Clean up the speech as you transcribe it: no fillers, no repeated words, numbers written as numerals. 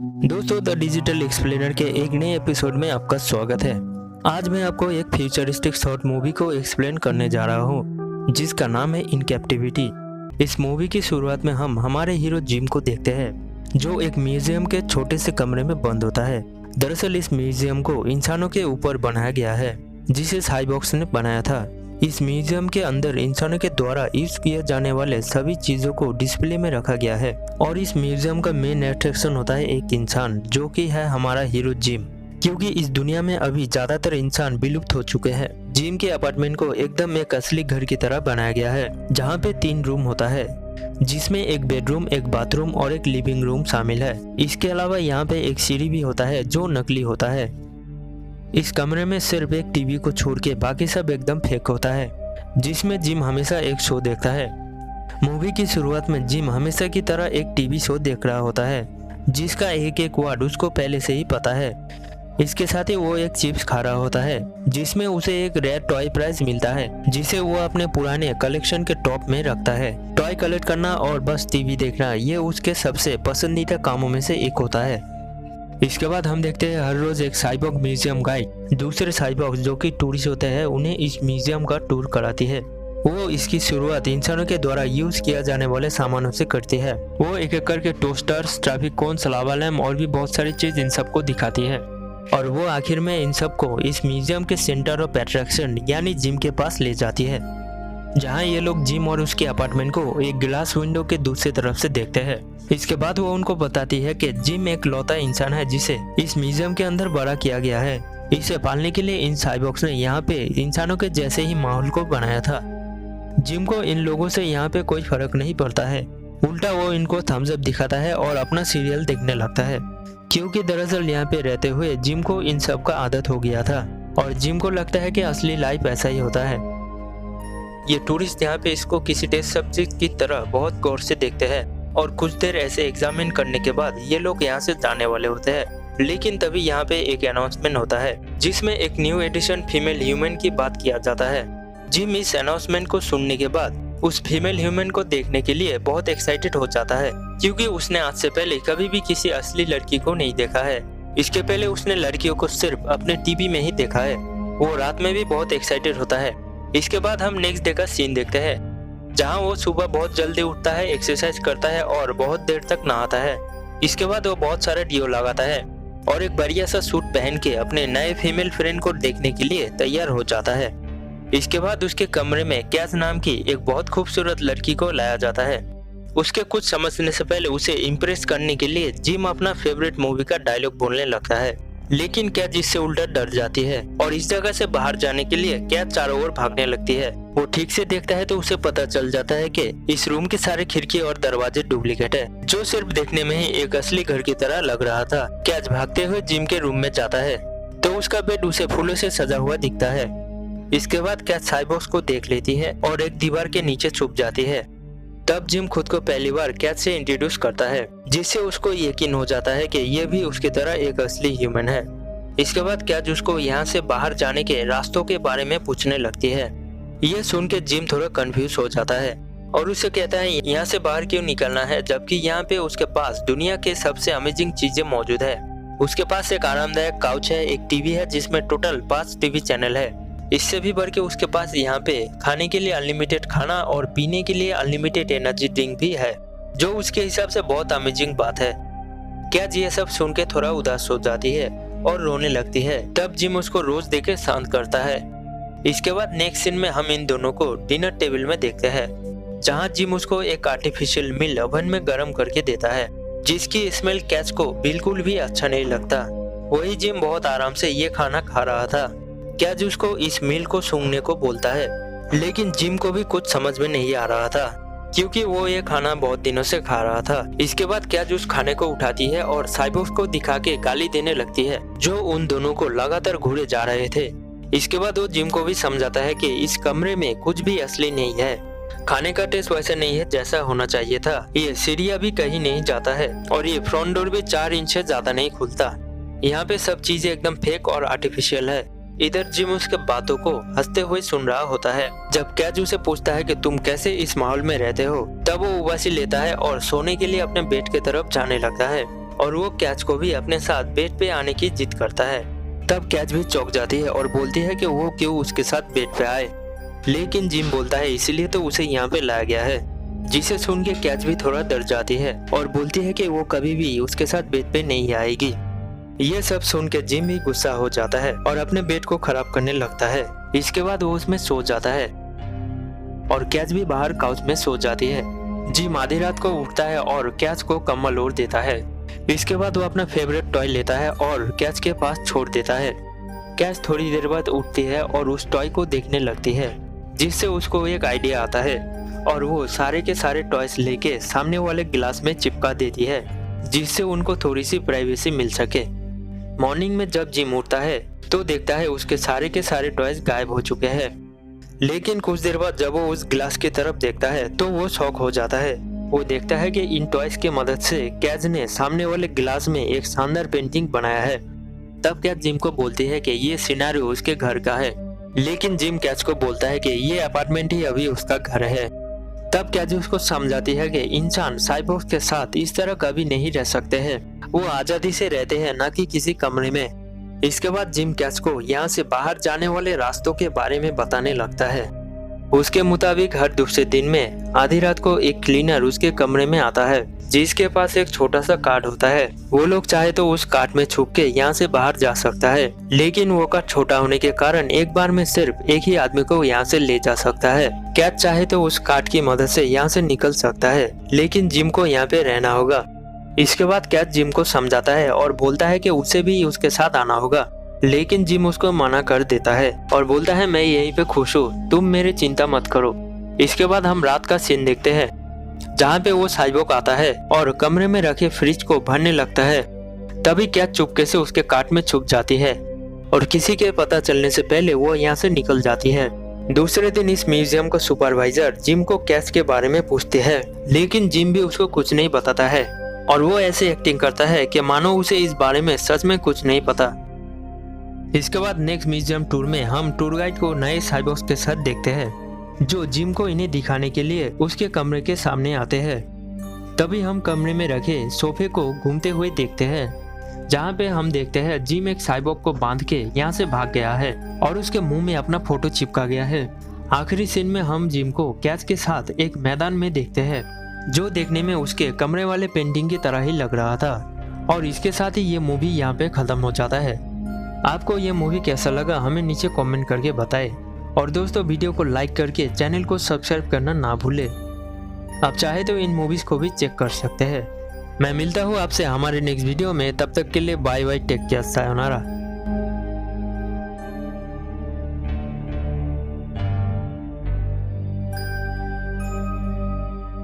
दोस्तों, the digital explainer के एक नए एपिसोड में आपका स्वागत है। आज मैं आपको एक फ्यूचरिस्टिक शॉर्ट मूवी को एक्सप्लेन करने जा रहा हूँ जिसका नाम है इन कैप्टिविटी। इस मूवी की शुरुआत में हम हमारे हीरो जिम को देखते हैं जो एक म्यूजियम के छोटे से कमरे में बंद होता है। दरअसल इस म्यूजियम को इंसानों के ऊपर बनाया गया है जिसे साइबॉक्स ने बनाया था। इस म्यूजियम के अंदर इंसानों के द्वारा यूज किए जाने वाले सभी चीजों को डिस्प्ले में रखा गया है और इस म्यूजियम का मेन अट्रैक्शन होता है एक इंसान जो कि है हमारा हीरो जिम। क्योंकि इस दुनिया में अभी ज्यादातर इंसान विलुप्त हो चुके हैं। जिम के अपार्टमेंट को एकदम एक असली घर की तरह बनाया गया है जहाँ पे 3 रूम होता है जिसमें एक बेडरूम, एक बाथरूम और एक लिविंग रूम शामिल है। इसके अलावा यहाँ पे एक सीढ़ी भी होता है जो नकली होता है। इस कमरे में सिर्फ एक टीवी को छोड़ के बाकी सब एकदम फेक होता है जिसमें जिम हमेशा एक शो देखता है। मूवी की शुरुआत में जिम हमेशा की तरह एक टीवी शो देख रहा होता है जिसका एक एक वर्ड उसको पहले से ही पता है। इसके साथ ही वो एक चिप्स खा रहा होता है जिसमें उसे एक रेयर टॉय प्राइज मिलता है जिसे वो अपने पुराने कलेक्शन के टॉप में रखता है। टॉय कलेक्ट करना और बस टीवी देखना ये उसके सबसे पसंदीदा कामों में से एक होता है। इसके बाद हम देखते हैं हर रोज एक साइबॉर्ग म्यूजियम गाइड दूसरे साइबॉर्ग जो कि टूरिस्ट होते हैं उन्हें इस म्यूजियम का टूर कराती है। वो इसकी शुरुआत इंसानों के द्वारा यूज किया जाने वाले सामानों से करती है। वो एक एक करके टोस्टर्स, ट्रैफिक कोन्स, लावा लैम्प और भी बहुत सारी चीज इन सबको दिखाती है और वो आखिर में इन सबको इस म्यूजियम के सेंटर ऑफ अट्रैक्शन यानी जिम के पास ले जाती है जहाँ ये लोग जिम और उसके अपार्टमेंट को एक ग्लास विंडो के दूसरी तरफ से देखते हैं। इसके बाद वो उनको बताती है कि जिम एक लौता इंसान है जिसे इस म्यूजियम के अंदर बड़ा किया गया है। इसे पालने के लिए इन साइबॉर्ग्स ने यहाँ पे इंसानों के जैसे ही माहौल को बनाया था। जिम को इन लोगों से यहाँ पे कोई फर्क नहीं पड़ता है, उल्टा वो इनको थम्स अप दिखाता है और अपना सीरियल देखने लगता है क्योंकि दरअसल यहाँ पे रहते हुए जिम को इन सब का आदत हो गया था और जिम को लगता है कि असली लाइफ ऐसा ही होता है। ये टूरिस्ट यहाँ पे इसको किसी टेस्ट सब्जेक्ट की तरह बहुत गौर से देखते हैं और कुछ देर ऐसे एग्जामिन करने के बाद ये लोग यहाँ से जाने वाले होते हैं। लेकिन तभी यहाँ पे एक अनाउंसमेंट होता है जिसमें एक न्यू एडिशन फीमेल ह्यूमन की बात किया जाता है। जिम इस अनाउंसमेंट को सुनने के बाद उस फीमेल ह्यूमन को देखने के लिए बहुत एक्साइटेड हो जाता है क्योंकि उसने आज से पहले कभी भी किसी असली लड़की को नहीं देखा है। इसके पहले उसने लड़कियों को सिर्फ अपने टीवी में ही देखा है। वो रात में भी बहुत एक्साइटेड होता है। इसके बाद हम नेक्स्ट डे का सीन देखते हैं जहां वो सुबह बहुत जल्दी उठता है, एक्सरसाइज करता है और बहुत देर तक नहाता है। इसके बाद वो बहुत सारा डिओ लगाता है और एक बढ़िया सा सूट पहन के अपने नए फीमेल फ्रेंड को देखने के लिए तैयार हो जाता है। इसके बाद उसके कमरे में कैथ नाम की एक बहुत खूबसूरत लड़की को लाया जाता है। उसके कुछ समझने से पहले उसे इम्प्रेस करने के लिए जिम अपना फेवरेट मूवी का डायलॉग बोलने लगता है, लेकिन कैथ इससे उल्टा डर जाती है और इस जगह से बाहर जाने के लिए कैथ चारों ओर भागने लगती है। वो ठीक से देखता है तो उसे पता चल जाता है कि इस रूम के सारे खिड़की और दरवाजे डुप्लीकेट है जो सिर्फ देखने में ही एक असली घर की तरह लग रहा था। कैथ भागते हुए जिम के रूम में जाता है तो उसका बेड उसे फूलों से सजा हुआ दिखता है। इसके बाद कैथ साइबॉर्ग्स को देख लेती है और एक दीवार के नीचे छुप जाती है। तब जिम खुद को पहली बार कैथ से इंट्रोड्यूस करता है जिससे उसको यकीन हो जाता है कि ये भी उसकी तरह एक असली ह्यूमन है। इसके बाद कैथ उसको यहाँ से बाहर जाने के रास्तों के बारे में पूछने लगती है। ये सुन के जिम थोड़ा कंफ्यूज हो जाता है और उसे कहता है यहाँ से बाहर क्यों निकलना है जबकि यहाँ पे उसके पास दुनिया के सबसे अमेजिंग चीजें मौजूद है। उसके पास एक आरामदायक काउच है, एक टीवी है जिसमें टोटल 5 टीवी चैनल है। इससे भी बढ़ के उसके पास यहाँ पे खाने के लिए अनलिमिटेड खाना और पीने के लिए अनलिमिटेड एनर्जी ड्रिंक भी है जो उसके हिसाब से बहुत अमेजिंग बात है। कैथ ये सब सुन के थोड़ा उदास हो जाती है और रोने लगती है। तब जिम उसको रोज देके शांत करता है। इसके बाद नेक्स्ट सीन में हम इन दोनों को डिनर टेबल में देखते हैं जहाँ जिम उसको एक आर्टिफिशियल मिल ओवन में गर्म करके देता है जिसकी स्मेल कैथ को बिल्कुल भी अच्छा नहीं लगता। वही जिम बहुत आराम से ये खाना खा रहा था। कैथ उसको इस मील को सूंघने को बोलता है लेकिन जिम को भी कुछ समझ में नहीं आ रहा था क्योंकि वो ये खाना बहुत दिनों से खा रहा था। इसके बाद कैथ उस खाने को उठाती है और साइबॉर्ग्स को दिखा के गाली देने लगती है जो उन दोनों को लगातार घूरे जा रहे थे। इसके बाद वो जिम को भी समझाता है कि इस कमरे में कुछ भी असली नहीं है, खाने का टेस्ट वैसा नहीं है जैसा होना चाहिए था, ये सीढ़ियाँ भी कहीं नहीं जाता है और ये फ्रंट डोर भी 4 इंच से ज्यादा नहीं खुलता। यहाँ पे सब चीजें एकदम फेक और आर्टिफिशियल है। इधर जिम उसके बातों को हंसते हुए सुन रहा होता है। जब कैथ उसे पूछता है कि तुम कैसे इस माहौल में रहते हो तब वो उबासी लेता है और सोने के लिए अपने बेड की तरफ जाने लगता है। और वो कैच को भी अपने साथ बेड पे आने की जिद करता है। तब कैच भी चौंक जाती है और बोलती है कि वो क्यों उसके साथ बेड पे आए, लेकिन जिम बोलता है इसलिए तो उसे यहाँ पे लाया गया है, जिसे सुन के कैच भी थोड़ा डर जाती है और बोलती है कि वो कभी भी उसके साथ बेड पे नहीं आएगी। ये सब सुन के जिम भी गुस्सा हो जाता है और अपने बेड को खराब करने लगता है। इसके बाद वो उसमें सो जाता है और कैच भी बाहर काउच में सो जाती है। जिम आधी रात को उठता है और कैच को कंबल ओढ़ देता है। इसके बाद वो अपना फेवरेट टॉय लेता है और कैच के पास छोड़ देता है। कैच थोड़ी देर बाद उठती है और उस टॉय को देखने लगती है, जिससे उसको एक आइडिया आता है और वो सारे के सारे टॉयज लेके सामने वाले गिलास में चिपका देती है, जिससे उनको थोड़ी सी प्राइवेसी मिल सके। मॉर्निंग में जब जिम उठता है तो देखता है उसके सारे के सारे टॉयज गायब हो चुके हैं, लेकिन कुछ देर बाद जब वो उस गिलास की तरफ देखता है तो वो शॉक हो जाता है। वो देखता है कि इन टॉयज की मदद से कैच ने सामने वाले गिलास में एक शानदार पेंटिंग बनाया है। तब कैच जिम को बोलती है कि ये सिनेरियो उसके घर का है, लेकिन जिम कैच को बोलता है कि ये अपार्टमेंट ही अभी उसका घर है। तब कैच उसको समझाती है कि इंसान साइबोर्ग के साथ इस तरह कभी नहीं रह सकते हैं, वो आजादी से रहते हैं, न कि किसी कमरे में। इसके बाद जिम कैच को यहाँ से बाहर जाने वाले रास्तों के बारे में बताने लगता है। उसके मुताबिक हर दूसरे दिन में आधी रात को एक क्लीनर उसके कमरे में आता है, जिसके पास एक छोटा सा कार्ड होता है। वो लोग चाहे तो उस कार्ड में छुप के यहाँ से बाहर जा सकता है, लेकिन वो कार्ड छोटा होने के कारण एक बार में सिर्फ एक ही आदमी को यहाँ से ले जा सकता है। कैच चाहे तो उस कार्ड की मदद से यहाँ से निकल सकता है, लेकिन जिम को यहाँ पे रहना होगा। इसके बाद कैच जिम को समझाता है और बोलता है कि उसे भी उसके साथ आना होगा, लेकिन जिम उसको मना कर देता है और बोलता है मैं यहीं पे खुश हूँ, तुम मेरी चिंता मत करो। इसके बाद हम रात का सीन देखते हैं, जहाँ पे वो साइबोर्ग आता है और कमरे में रखे फ्रिज को भरने लगता है। तभी कैच चुपके से उसके कार्ट में छुप जाती है और किसी के पता चलने से पहले वो यहाँ से निकल जाती है। दूसरे दिन इस म्यूजियम का सुपरवाइजर जिम को कैच के बारे में पूछते हैं, लेकिन जिम भी उसको कुछ नहीं बताता है और वो ऐसे एक्टिंग करता है कि मानो उसे इस बारे में सच में कुछ नहीं पता। इसके बाद नेक्स्ट म्यूजियम टूर में हम टूर गाइड को नए साइबोर्ग्स के साथ देखते हैं, जो जिम को इन्हें दिखाने के लिए उसके कमरे के सामने आते हैं। तभी हम कमरे में रखे सोफे को घूमते हुए देखते हैं, जहाँ पे हम देखते हैं जिम एक साइबोर्ग को बांध के यहाँ से भाग गया है और उसके मुंह में अपना फोटो चिपका गया है। आखिरी सीन में हम जिम को कैच के साथ एक मैदान में देखते हैं, जो देखने में उसके कमरे वाले पेंटिंग की तरह ही लग रहा था। और इसके साथ ही ये मूवी यहाँ पे खत्म हो जाता है। आपको ये मूवी कैसा लगा हमें नीचे कमेंट करके बताएं, और दोस्तों वीडियो को लाइक करके चैनल को सब्सक्राइब करना ना भूलें। आप चाहे तो इन मूवीज को भी चेक कर सकते हैं। मैं मिलता हूँ आपसे हमारे नेक्स्ट वीडियो में, तब तक के लिए bye bye, take care, sayonara.